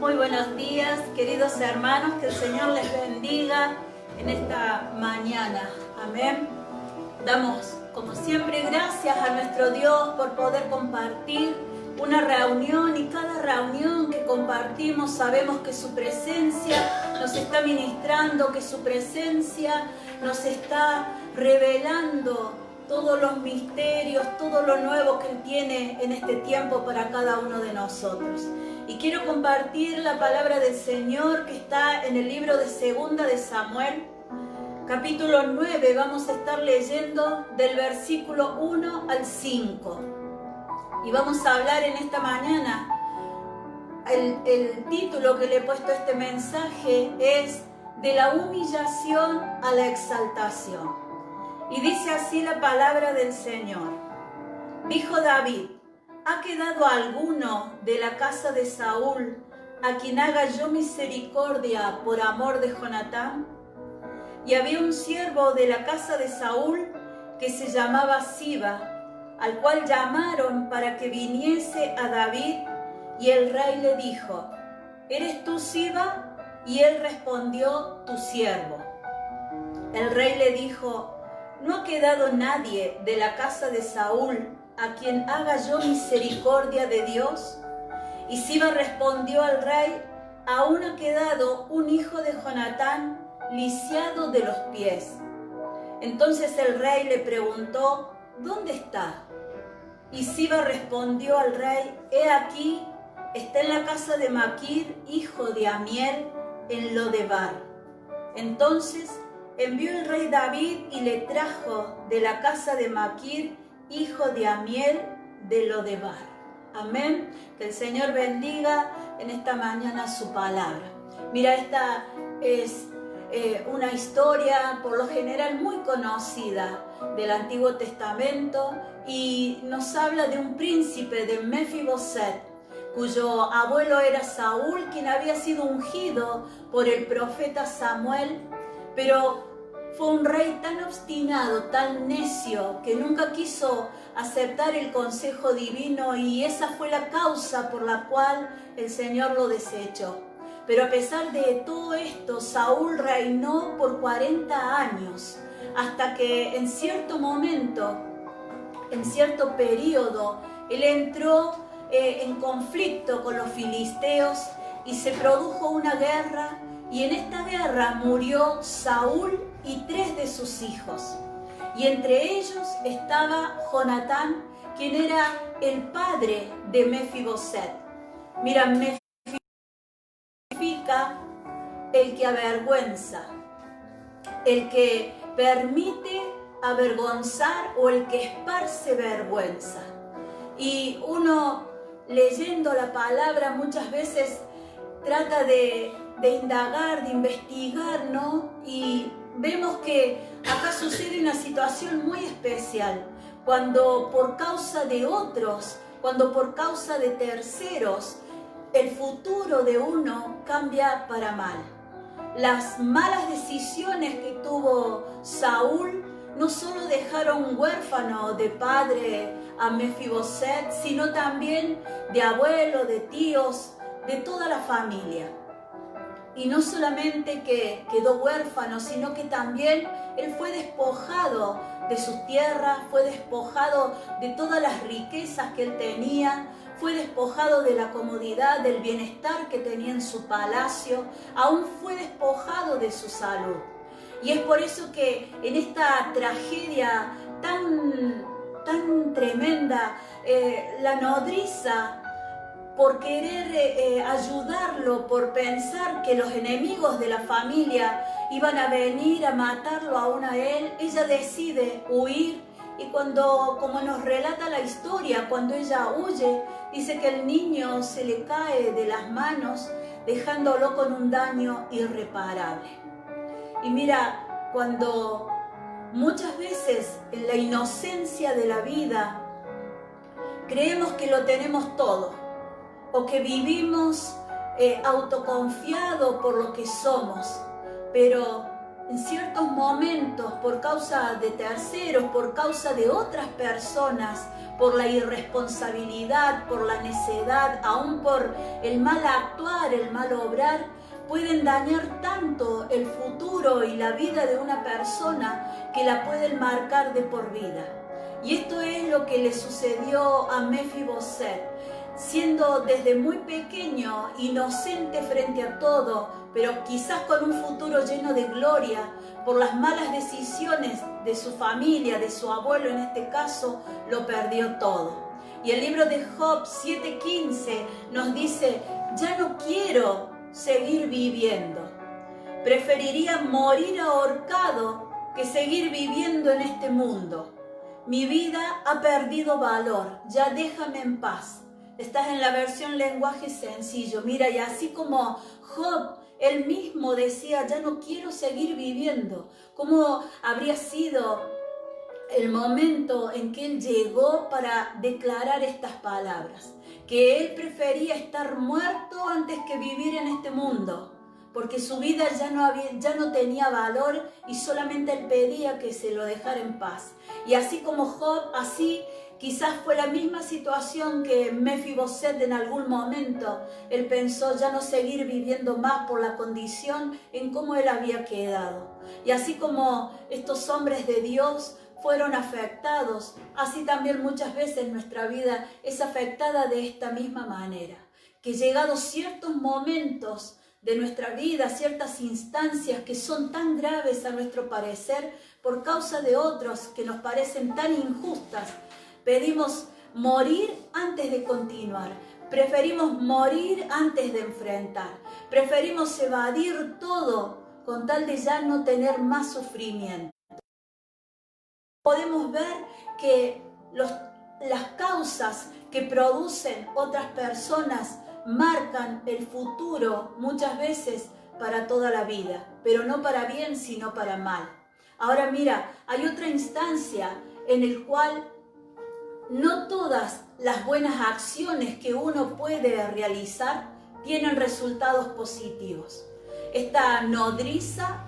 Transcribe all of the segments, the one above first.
Muy buenos días, queridos hermanos, que el Señor les bendiga en esta mañana. Amén. Damos, como siempre, gracias a nuestro Dios por poder compartir una reunión, y cada reunión que compartimos sabemos que su presencia nos está ministrando, que su presencia nos está revelando todos los misterios, todo lo nuevo que Él tiene en este tiempo para cada uno de nosotros. Y quiero compartir la palabra del Señor que está en el libro de Segunda de Samuel, capítulo 9. Vamos a estar leyendo del versículo 1 al 5. Y vamos a hablar en esta mañana, el título que le he puesto a este mensaje es de la humillación a la exaltación. Y dice así la palabra del Señor. Dijo David: ¿ha quedado alguno de la casa de Saúl a quien haga yo misericordia por amor de Jonatán? Y había un siervo de la casa de Saúl que se llamaba Siba, al cual llamaron para que viniese a David, y el rey le dijo: ¿eres tú Siba? Y él respondió: tu siervo. El rey le dijo: ¿no ha quedado nadie de la casa de Saúl a quien haga yo misericordia de Dios? Y Siba respondió al rey: aún ha quedado un hijo de Jonatán lisiado de los pies. Entonces el rey le preguntó: ¿dónde está? Y Siba respondió al rey: he aquí, está en la casa de Maquir, hijo de Amiel, en Lodebar. Entonces envió el rey David y le trajo de la casa de Maquir, hijo de Amiel, de Lodebar. Amén. Que el Señor bendiga en esta mañana su palabra. Mira, esta es una historia por lo general muy conocida del Antiguo Testamento, y nos habla de un príncipe, de Mefiboset, cuyo abuelo era Saúl, quien había sido ungido por el profeta Samuel, pero fue un rey tan obstinado, tan necio, que nunca quiso aceptar el consejo divino, y esa fue la causa por la cual el Señor lo desechó. Pero a pesar de todo esto, Saúl reinó por 40 años, hasta que en cierto momento, en cierto periodo, él entró en conflicto con los filisteos y se produjo una guerra, y en esta guerra murió Saúl y 3 de sus hijos. Y entre ellos estaba Jonatán, quien era el padre de Mefiboset. Mira, Mefiboset significa el que avergüenza, el que permite avergonzar o el que esparce vergüenza. Y uno, leyendo la palabra, muchas veces trata de indagar, de investigar, ¿no? Y vemos que acá sucede una situación muy especial, cuando por causa de otros, cuando por causa de terceros, el futuro de uno cambia para mal. Las malas decisiones que tuvo Saúl no solo dejaron huérfano de padre a Mefiboset, sino también de abuelo, de tíos, de toda la familia. Y no solamente que quedó huérfano, sino que también él fue despojado de sus tierras, fue despojado de todas las riquezas que él tenía, fue despojado de la comodidad, del bienestar que tenía en su palacio, aún fue despojado de su salud. Y es por eso que en esta tragedia tan tremenda, la nodriza, por querer ayudarlo, por pensar que los enemigos de la familia iban a venir a matarlo aún a él, ella decide huir. Y como nos relata la historia, cuando ella huye, dice que el niño se le cae de las manos, dejándolo con un daño irreparable. Y mira, cuando muchas veces en la inocencia de la vida creemos que lo tenemos todo, o que vivimos autoconfiados por lo que somos, pero en ciertos momentos, por causa de terceros, por causa de otras personas, por la irresponsabilidad, por la necedad, aún por el mal actuar, el mal obrar, pueden dañar tanto el futuro y la vida de una persona que la pueden marcar de por vida. Y esto es lo que le sucedió a Mefiboset, siendo desde muy pequeño inocente frente a todo, pero quizás con un futuro lleno de gloria, por las malas decisiones de su familia, de su abuelo en este caso, lo perdió todo. Y el libro de Job 7:15 nos dice: ya no quiero seguir viviendo. Preferiría morir ahorcado que seguir viviendo en este mundo. Mi vida ha perdido valor, ya déjame en paz. Estás en la versión lenguaje sencillo. Mira, y así como Job, él mismo decía: ya no quiero seguir viviendo. ¿Cómo habría sido el momento en que él llegó para declarar estas palabras? Que él prefería estar muerto antes que vivir en este mundo, porque su vida ya no tenía valor y solamente él pedía que se lo dejara en paz. Y así como Job, así quizás fue la misma situación que Mefiboset en algún momento. Él pensó ya no seguir viviendo más por la condición en cómo él había quedado. Y así como estos hombres de Dios fueron afectados, así también muchas veces nuestra vida es afectada de esta misma manera. Que llegados ciertos momentos de nuestra vida, ciertas instancias que son tan graves a nuestro parecer, por causa de otros que nos parecen tan injustas, pedimos morir antes de continuar. Preferimos morir antes de enfrentar. Preferimos evadir todo con tal de ya no tener más sufrimiento. Podemos ver que las causas que producen otras personas marcan el futuro muchas veces para toda la vida, pero no para bien, sino para mal. Ahora mira, hay otra instancia en el cual no todas las buenas acciones que uno puede realizar tienen resultados positivos. Esta nodriza,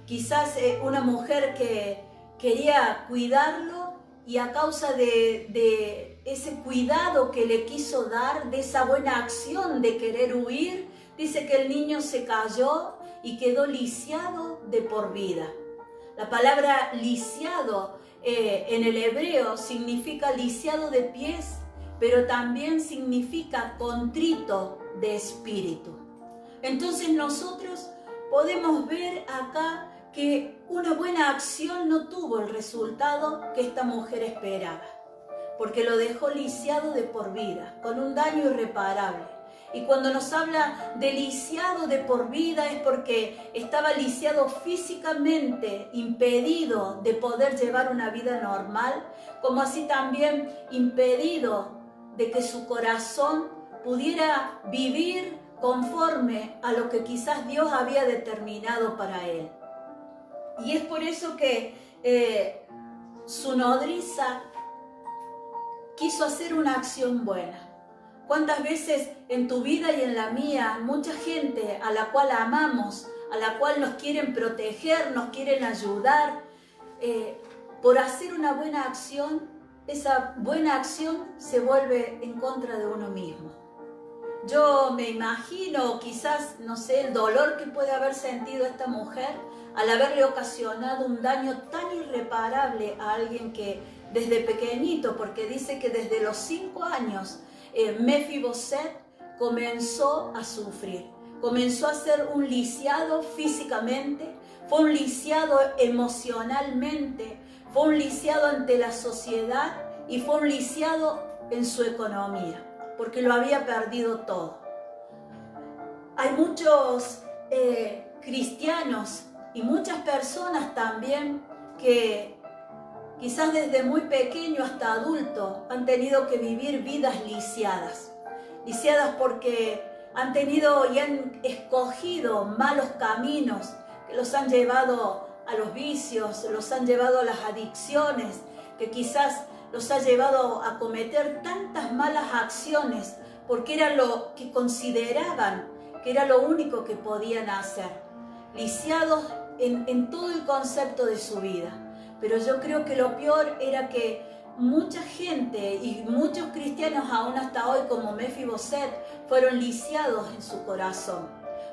quizás una mujer que quería cuidarlo, y a causa de ese cuidado que le quiso dar, de esa buena acción de querer huir, dice que el niño se cayó y quedó lisiado de por vida. La palabra lisiado en el hebreo significa lisiado de pies, pero también significa contrito de espíritu. Entonces nosotros podemos ver acá que una buena acción no tuvo el resultado que esta mujer esperaba, porque lo dejó lisiado de por vida, con un daño irreparable. Y cuando nos habla de lisiado de por vida es porque estaba lisiado físicamente, impedido de poder llevar una vida normal, como así también impedido de que su corazón pudiera vivir conforme a lo que quizás Dios había determinado para él. Y es por eso que su nodriza quiso hacer una acción buena. ¿Cuántas veces en tu vida y en la mía, mucha gente a la cual amamos, a la cual nos quieren proteger, nos quieren ayudar, por hacer una buena acción, esa buena acción se vuelve en contra de uno mismo? Yo me imagino, quizás, no sé, el dolor que puede haber sentido esta mujer al haberle ocasionado un daño tan irreparable a alguien que desde pequeñito, porque dice que desde los 5 años Mefiboset comenzó a sufrir, comenzó a ser un lisiado físicamente, fue un lisiado emocionalmente, fue un lisiado ante la sociedad y fue un lisiado en su economía, porque lo había perdido todo. Hay muchos cristianos y muchas personas también que quizás desde muy pequeño hasta adulto han tenido que vivir vidas lisiadas. Lisiadas porque han tenido y han escogido malos caminos que los han llevado a los vicios, los han llevado a las adicciones, que quizás los ha llevado a cometer tantas malas acciones porque era lo que consideraban que era lo único que podían hacer. Lisiados en todo el concepto de su vida. Pero yo creo que lo peor era que mucha gente y muchos cristianos aún hasta hoy, como Mefiboset, fueron lisiados en su corazón,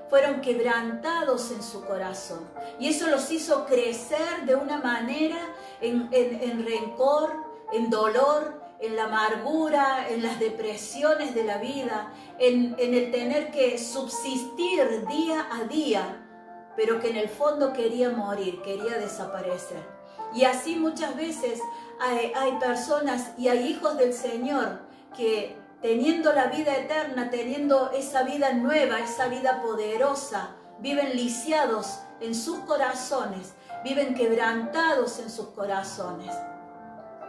fueron quebrantados en su corazón, y eso los hizo crecer de una manera en rencor, en dolor, en la amargura, en las depresiones de la vida, en el tener que subsistir día a día, pero que en el fondo quería morir, quería desaparecer. Y así muchas veces hay personas y hay hijos del Señor que, teniendo la vida eterna, teniendo esa vida nueva, esa vida poderosa, viven lisiados en sus corazones, viven quebrantados en sus corazones.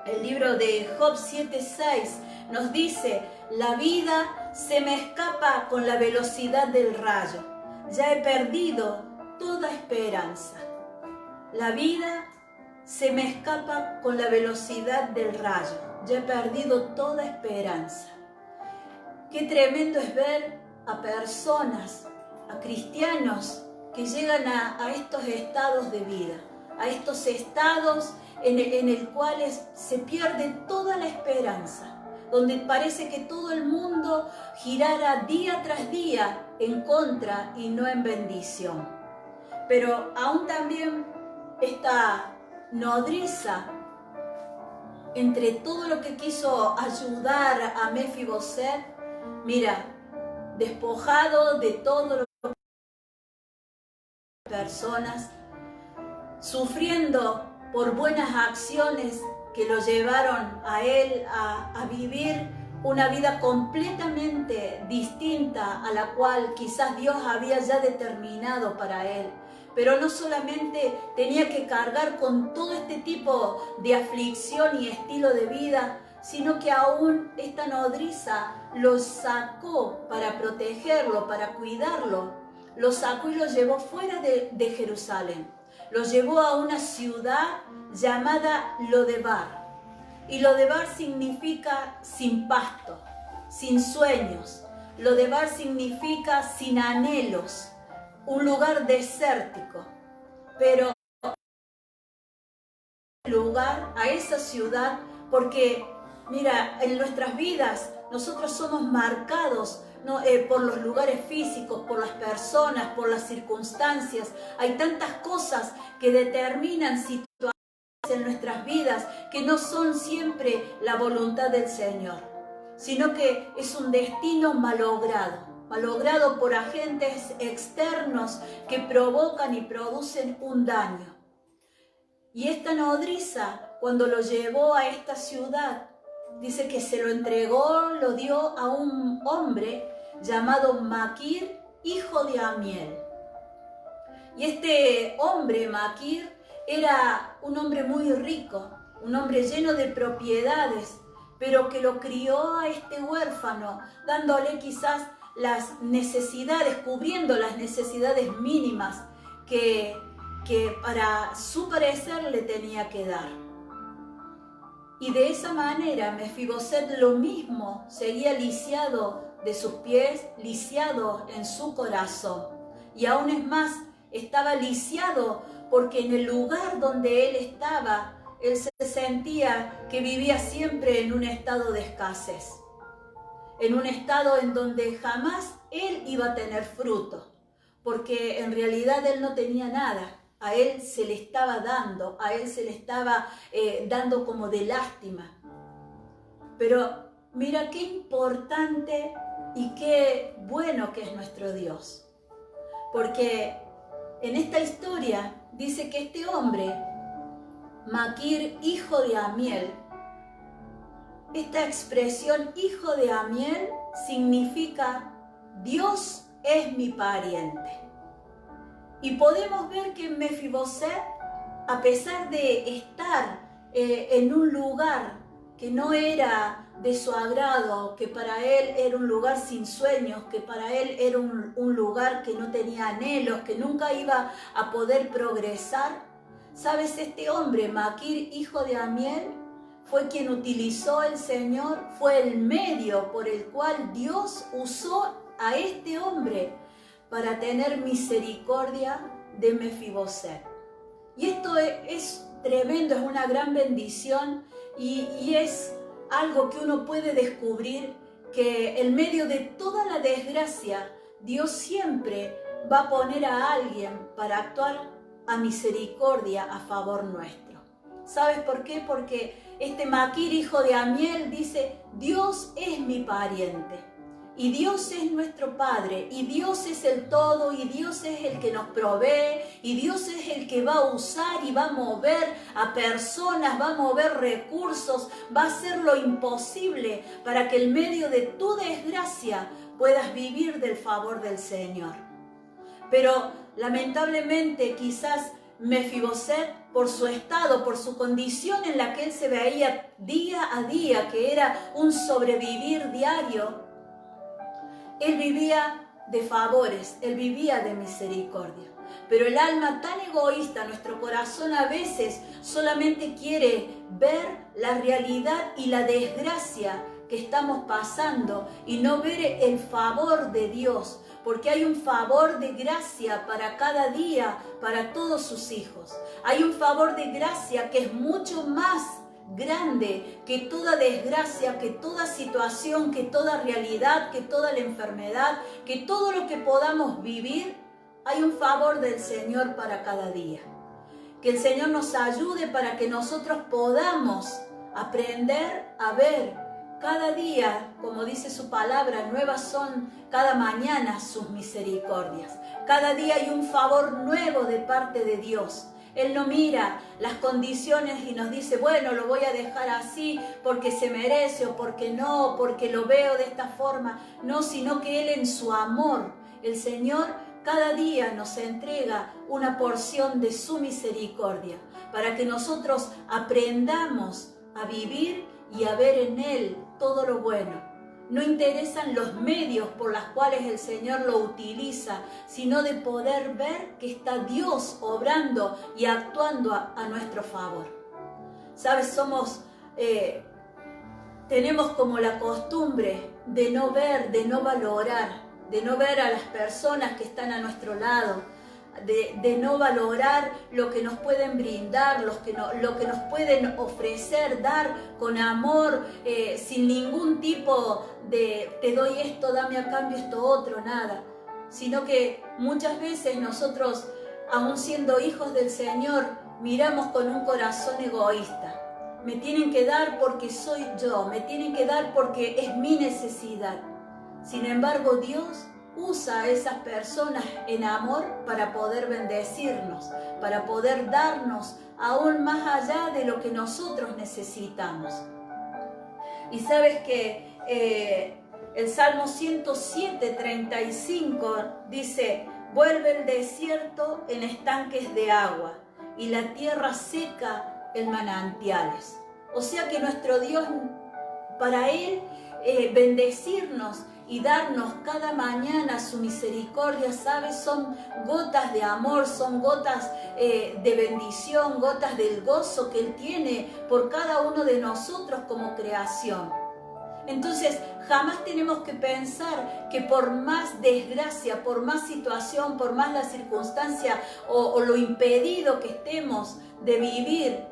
El libro de Job 7:6 nos dice: la vida se me escapa con la velocidad del rayo, ya he perdido toda esperanza. La vida se me escapa con la velocidad del rayo, ya he perdido toda esperanza. Qué tremendo es ver a personas, a cristianos que llegan a estos estados de vida, a estos estados en el cuales se pierde toda la esperanza, donde parece que todo el mundo girara día tras día en contra y no en bendición. Pero aún también esta nodriza, entre todo lo que quiso ayudar a Mefiboset, mira, despojado de todo lo que personas, sufriendo por buenas acciones que lo llevaron a él a vivir una vida completamente distinta a la cual quizás Dios había ya determinado para él. Pero no solamente tenía que cargar con todo este tipo de aflicción y estilo de vida, sino que aún esta nodriza lo sacó para protegerlo, para cuidarlo. Lo sacó y lo llevó fuera de Jerusalén. Lo llevó a una ciudad llamada Lodebar. Y Lodebar significa sin pasto, sin sueños. Lodebar significa sin anhelos, un lugar desértico. Pero lugar a esa ciudad, porque mira, en nuestras vidas nosotros somos marcados por los lugares físicos, por las personas, por las circunstancias. Hay tantas cosas que determinan situaciones en nuestras vidas que no son siempre la voluntad del Señor, sino que es un destino malogrado por agentes externos que provocan y producen un daño. Y esta nodriza, cuando lo llevó a esta ciudad, dice que se lo entregó, lo dio a un hombre llamado Maquir, hijo de Amiel. Y este hombre, Maquir, era un hombre muy rico, un hombre lleno de propiedades, pero que lo crió a este huérfano, dándole quizás las necesidades, cubriendo las necesidades mínimas que para su parecer le tenía que dar. Y de esa manera Mefiboset lo mismo, seguía lisiado de sus pies, lisiado en su corazón. Y aún es más, estaba lisiado porque en el lugar donde él estaba, él se sentía que vivía siempre en un estado de escasez, en un estado en donde jamás él iba a tener fruto, porque en realidad él no tenía nada. A él se le estaba dando, a él se le estaba dando como de lástima. Pero mira qué importante y qué bueno que es nuestro Dios. Porque en esta historia dice que este hombre, Maquir, hijo de Amiel, esta expresión hijo de Amiel significa Dios es mi pariente. Y podemos ver que Mefiboset, a pesar de estar en un lugar que no era de su agrado, que para él era un lugar sin sueños, que para él era un lugar que no tenía anhelos, que nunca iba a poder progresar, ¿sabes? Este hombre, Maquir, hijo de Amiel, fue quien utilizó el Señor, fue el medio por el cual Dios usó a este hombre para tener misericordia de Mefiboset. Y esto es tremendo, es una gran bendición y es algo que uno puede descubrir, que en medio de toda la desgracia, Dios siempre va a poner a alguien para actuar a misericordia a favor nuestro. ¿Sabes por qué? Porque Maquir, hijo de Amiel, dice: Dios es mi pariente, y Dios es nuestro Padre, y Dios es el todo, y Dios es el que nos provee, y Dios es el que va a usar y va a mover a personas, va a mover recursos, va a hacer lo imposible para que en medio de tu desgracia puedas vivir del favor del Señor. Pero lamentablemente quizás Mefiboset, por su estado, por su condición en la que él se veía día a día, que era un sobrevivir diario, él vivía de favores, él vivía de misericordia. Pero el alma tan egoísta, nuestro corazón a veces solamente quiere ver la realidad y la desgracia que estamos pasando y no ver el favor de Dios, porque hay un favor de gracia para cada día, para todos sus hijos. Hay un favor de gracia que es mucho más grande que toda desgracia, que toda situación, que toda realidad, que toda la enfermedad, que todo lo que podamos vivir. Hay un favor del Señor para cada día. Que el Señor nos ayude para que nosotros podamos aprender a ver cada día, como dice su palabra, nuevas son cada mañana sus misericordias. Cada día hay un favor nuevo de parte de Dios. Él no mira las condiciones y nos dice: bueno, lo voy a dejar así porque se merece, o porque no, porque lo veo de esta forma. No, sino que Él, en su amor, el Señor cada día nos entrega una porción de su misericordia para que nosotros aprendamos a vivir y a ver en Él todo lo bueno. No interesan los medios por los cuales el Señor lo utiliza, sino de poder ver que está Dios obrando y actuando a nuestro favor. ¿Sabes? Tenemos como la costumbre de no ver, de no valorar, de no ver a las personas que están a nuestro lado, de no valorar lo que nos pueden brindar, lo que nos pueden ofrecer, dar con amor, sin ningún tipo de te doy esto, dame a cambio esto otro, nada. Sino que muchas veces nosotros, aun siendo hijos del Señor, miramos con un corazón egoísta. Me tienen que dar porque soy yo, me tienen que dar porque es mi necesidad. Sin embargo, Dios usa a esas personas en amor para poder bendecirnos, para poder darnos aún más allá de lo que nosotros necesitamos. Y sabes que el Salmo 107:35 dice: vuelve el desierto en estanques de agua y la tierra seca en manantiales. O sea que nuestro Dios, para Él, bendecirnos y darnos cada mañana su misericordia, ¿sabes? Son gotas de amor, son gotas de bendición, gotas del gozo que Él tiene por cada uno de nosotros como creación. Entonces, jamás tenemos que pensar que por más desgracia, por más situación, por más la circunstancia o lo impedido que estemos de vivir,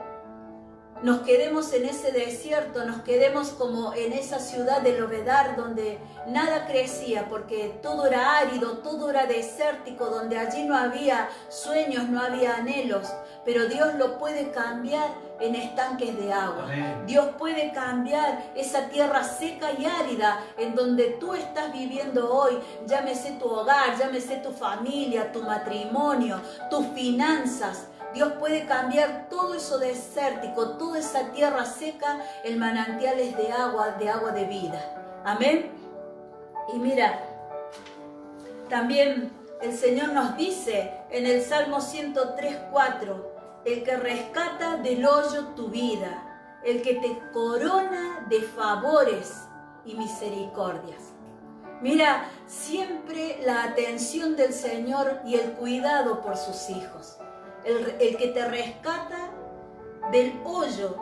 nos quedemos en ese desierto, nos quedemos como en esa ciudad de Lovedar donde nada crecía, porque todo era árido, todo era desértico, donde allí no había sueños, no había anhelos. Pero Dios lo puede cambiar en estanques de agua. Amén. Dios puede cambiar esa tierra seca y árida en donde tú estás viviendo hoy. Llámese tu hogar, llámese tu familia, tu matrimonio, tus finanzas. Dios puede cambiar todo eso desértico, toda esa tierra seca, en manantiales de agua de vida. Amén. Y mira, también el Señor nos dice en el Salmo 103:4, el que rescata del hoyo tu vida, el que te corona de favores y misericordias. Mira, siempre la atención del Señor y el cuidado por sus hijos. El que te rescata del hoyo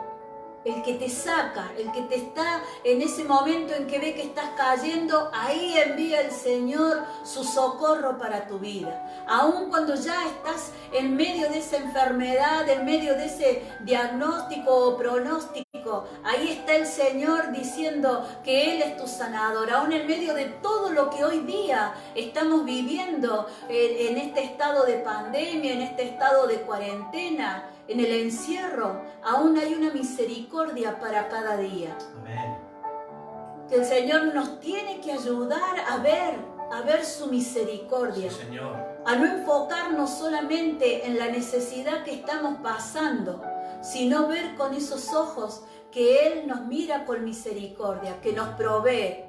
el que te saca, el que te está en ese momento en que ve que estás cayendo, ahí envía el Señor su socorro para tu vida. Aun cuando ya estás en medio de esa enfermedad, en medio de ese diagnóstico o pronóstico, ahí está el Señor diciendo que Él es tu sanador. Aún en medio de todo lo que hoy día estamos viviendo en este estado de pandemia, en este estado de cuarentena, en el encierro, aún hay una misericordia para cada día. Amén. Que el Señor nos tiene que ayudar a ver su misericordia. Sí, Señor. A no enfocarnos solamente en la necesidad que estamos pasando, sino ver con esos ojos que Él nos mira con misericordia, que nos provee.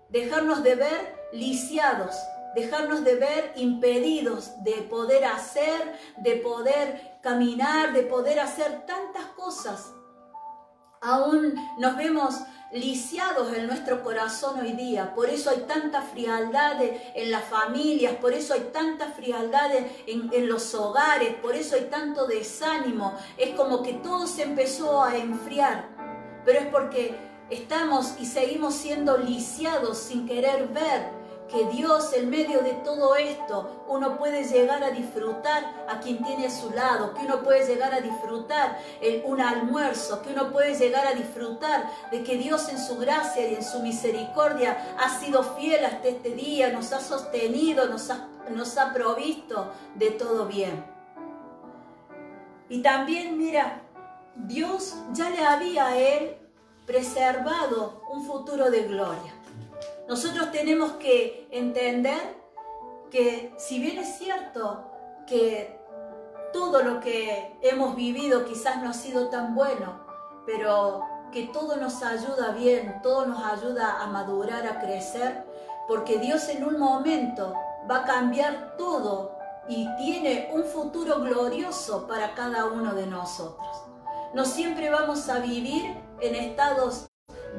Dejarnos de ver lisiados, dejarnos de ver impedidos de poder hacer, de poder caminar, de poder hacer tantas cosas. Aún nos vemos lisiados en nuestro corazón hoy día. Por eso hay tanta frialdad en las familias, por eso hay tanta frialdad en los hogares, por eso hay tanto desánimo. Es como que todo se empezó a enfriar, pero es porque estamos y seguimos siendo lisiados sin querer ver que Dios, en medio de todo esto, uno puede llegar a disfrutar a quien tiene a su lado, que uno puede llegar a disfrutar un almuerzo, que uno puede llegar a disfrutar de que Dios en su gracia y en su misericordia ha sido fiel hasta este día, nos ha sostenido, nos ha provisto de todo bien. Y también, mira, Dios ya le había a él preservado un futuro de gloria. Nosotros tenemos que entender que si bien es cierto que todo lo que hemos vivido quizás no ha sido tan bueno, pero que todo nos ayuda bien, todo nos ayuda a madurar, a crecer, porque Dios en un momento va a cambiar todo y tiene un futuro glorioso para cada uno de nosotros. No siempre vamos a vivir en estados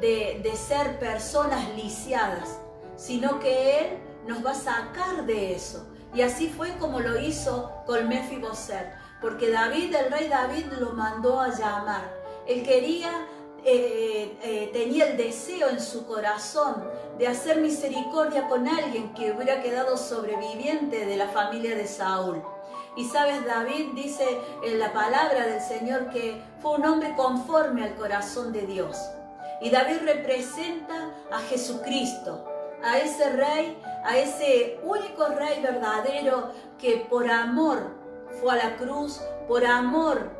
de ser personas lisiadas, sino que Él nos va a sacar de eso. Y así fue como lo hizo con Mefiboset, porque David, el rey David, lo mandó a llamar. Él quería, tenía el deseo en su corazón de hacer misericordia con alguien que hubiera quedado sobreviviente de la familia de Saúl. Y sabes, David dice en la palabra del Señor que fue un hombre conforme al corazón de Dios. Y David representa a Jesucristo, a ese rey, a ese único rey verdadero que por amor fue a la cruz, por amor,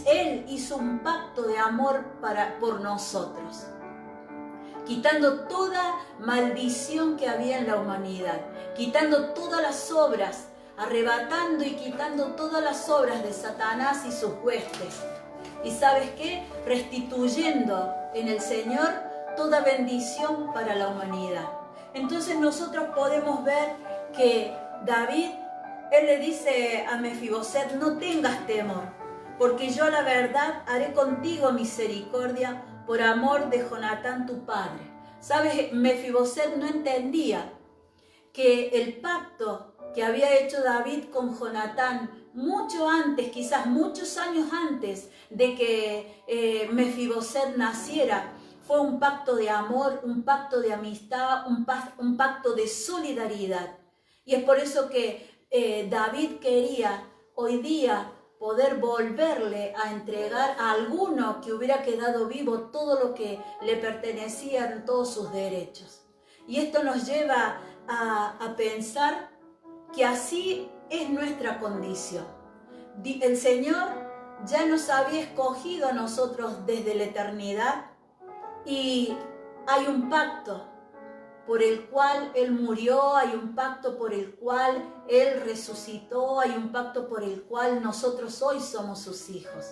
Él hizo un pacto de amor por nosotros, quitando toda maldición que había en la humanidad, quitando todas las obras, arrebatando y quitando todas las obras de Satanás y sus huestes. ¿Y sabes qué? Restituyendo en el Señor toda bendición para la humanidad. Entonces nosotros podemos ver que David, él le dice a Mefiboset: no tengas temor, porque yo la verdad haré contigo misericordia por amor de Jonatán tu padre. ¿Sabes? Mefiboset no entendía que el pacto que había hecho David con Jonatán mucho antes, quizás muchos años antes de que Mefiboset naciera, fue un pacto de amor, un pacto de amistad, un pacto de solidaridad. Y es por eso que David quería hoy día poder volverle a entregar a alguno que hubiera quedado vivo todo lo que le pertenecían, todos sus derechos. Y esto nos lleva a pensar que así es nuestra condición. El Señor ya nos había escogido a nosotros desde la eternidad y hay un pacto por el cual Él murió, hay un pacto por el cual Él resucitó, hay un pacto por el cual nosotros hoy somos sus hijos.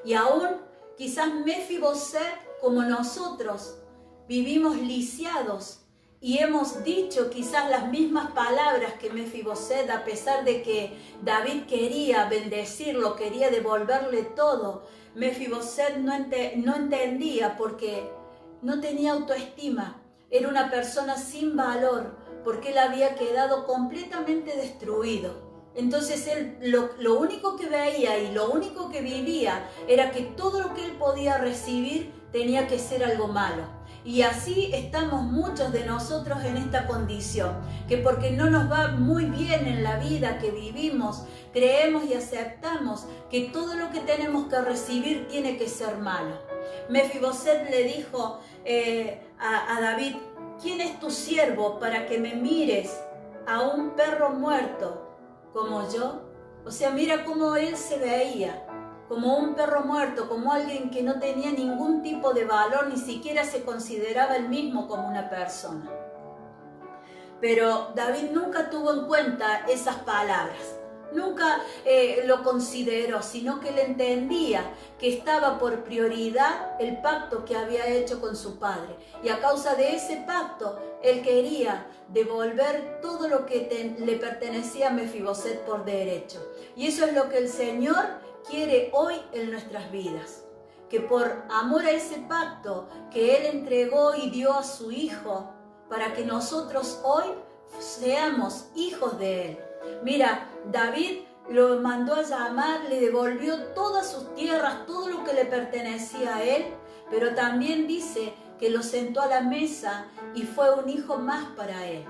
Y aún quizás Mefiboset, como nosotros, vivimos lisiados y hemos dicho quizás las mismas palabras que Mefiboset, a pesar de que David quería bendecirlo, quería devolverle todo. Mefiboset no entendía porque no tenía autoestima. Era una persona sin valor porque él había quedado completamente destruido. Entonces él lo único que veía y lo único que vivía era que todo lo que él podía recibir tenía que ser algo malo. Y así estamos muchos de nosotros en esta condición, que porque no nos va muy bien en la vida que vivimos, creemos y aceptamos que todo lo que tenemos que recibir tiene que ser malo. Mefiboset le dijo a David: ¿quién es tu siervo para que me mires a un perro muerto como yo? O sea, mira cómo él se veía, como un perro muerto, como alguien que no tenía ningún tipo de valor, ni siquiera se consideraba él mismo como una persona. Pero David nunca tuvo en cuenta esas palabras, nunca lo consideró, sino que él entendía que estaba por prioridad el pacto que había hecho con su padre. Y a causa de ese pacto, él quería devolver todo lo que le pertenecía a Mefiboset por derecho. Y eso es lo que el Señor quiere hoy en nuestras vidas, que por amor a ese pacto que Él entregó y dio a su Hijo, para que nosotros hoy seamos hijos de Él. Mira, David lo mandó a llamar, le devolvió todas sus tierras, todo lo que le pertenecía a él, pero también dice que lo sentó a la mesa y fue un hijo más para él.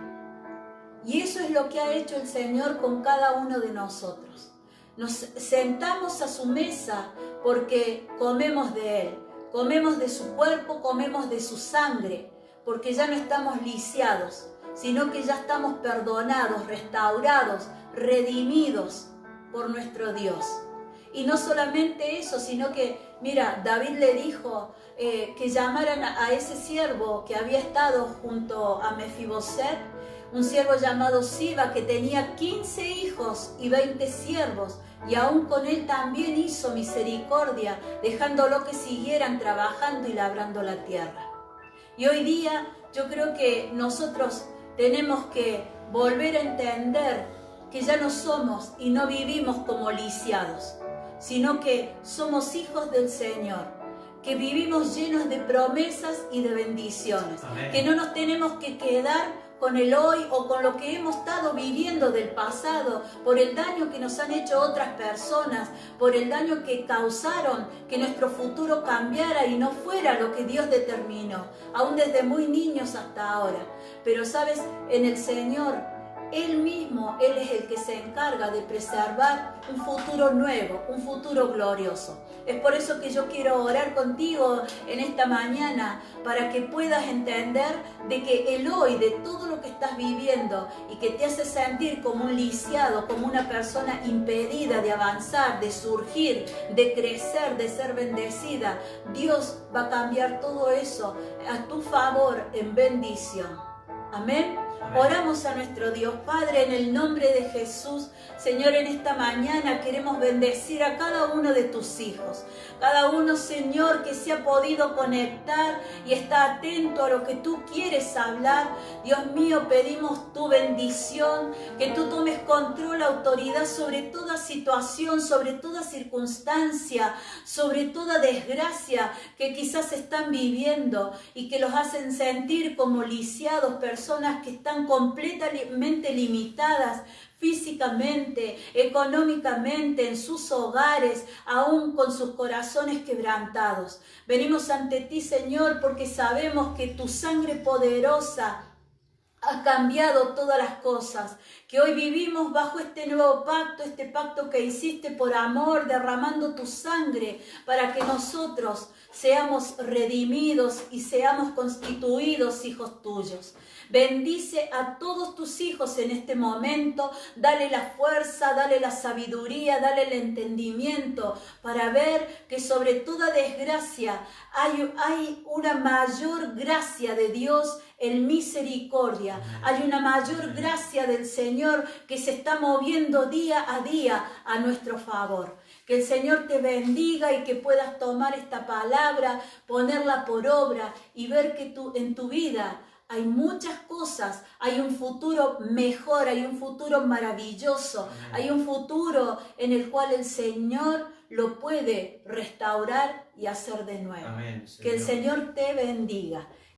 Y eso es lo que ha hecho el Señor con cada uno de nosotros. Nos sentamos a su mesa porque comemos de Él, comemos de su cuerpo, comemos de su sangre, porque ya no estamos lisiados, sino que ya estamos perdonados, restaurados, redimidos por nuestro Dios. Y no solamente eso, sino que, mira, David le dijo que llamaran a ese siervo que había estado junto a Mefiboset, un siervo llamado Siba, que tenía 15 hijos y 20 siervos, y aún con él también hizo misericordia, dejándolo que siguieran trabajando y labrando la tierra. Y hoy día yo creo que nosotros tenemos que volver a entender que ya no somos y no vivimos como lisiados, sino que somos hijos del Señor, que vivimos llenos de promesas y de bendiciones. Amén. Que no nos tenemos que quedar con el hoy o con lo que hemos estado viviendo del pasado, por el daño que nos han hecho otras personas, por el daño que causaron que nuestro futuro cambiara y no fuera lo que Dios determinó, aún desde muy niños hasta ahora. Pero sabes, en el Señor, Él mismo, Él es el que se encarga de preservar un futuro nuevo, un futuro glorioso. Es por eso que yo quiero orar contigo en esta mañana, para que puedas entender de que el hoy, de todo lo que estás viviendo y que te hace sentir como un lisiado, como una persona impedida de avanzar, de surgir, de crecer, de ser bendecida, Dios va a cambiar todo eso a tu favor en bendición. Amén. Oramos a nuestro Dios. Padre, en el nombre de Jesús, Señor, en esta mañana queremos bendecir a cada uno de tus hijos. Cada uno, Señor, que se ha podido conectar y está atento a lo que tú quieres hablar. Dios mío, pedimos tu bendición, que tú tomes control, autoridad sobre toda situación, sobre toda circunstancia, sobre toda desgracia que quizás están viviendo y que los hacen sentir como lisiados, personas que están completamente limitadas físicamente, económicamente, en sus hogares, aún con sus corazones quebrantados. Venimos ante ti, Señor, porque sabemos que tu sangre poderosa ha cambiado todas las cosas, que hoy vivimos bajo este nuevo pacto, este pacto que hiciste por amor, derramando tu sangre para que nosotros seamos redimidos y seamos constituidos hijos tuyos. Bendice a todos tus hijos en este momento, dale la fuerza, dale la sabiduría, dale el entendimiento para ver que sobre toda desgracia hay una mayor gracia de Dios en misericordia. Hay una mayor gracia del Señor que se está moviendo día a día a nuestro favor. Que el Señor te bendiga y que puedas tomar esta palabra, ponerla por obra y ver que en tu vida hay muchas cosas, hay un futuro mejor, hay un futuro maravilloso, hay un futuro en el cual el Señor lo puede restaurar y hacer de nuevo. Amén, que el Señor te bendiga.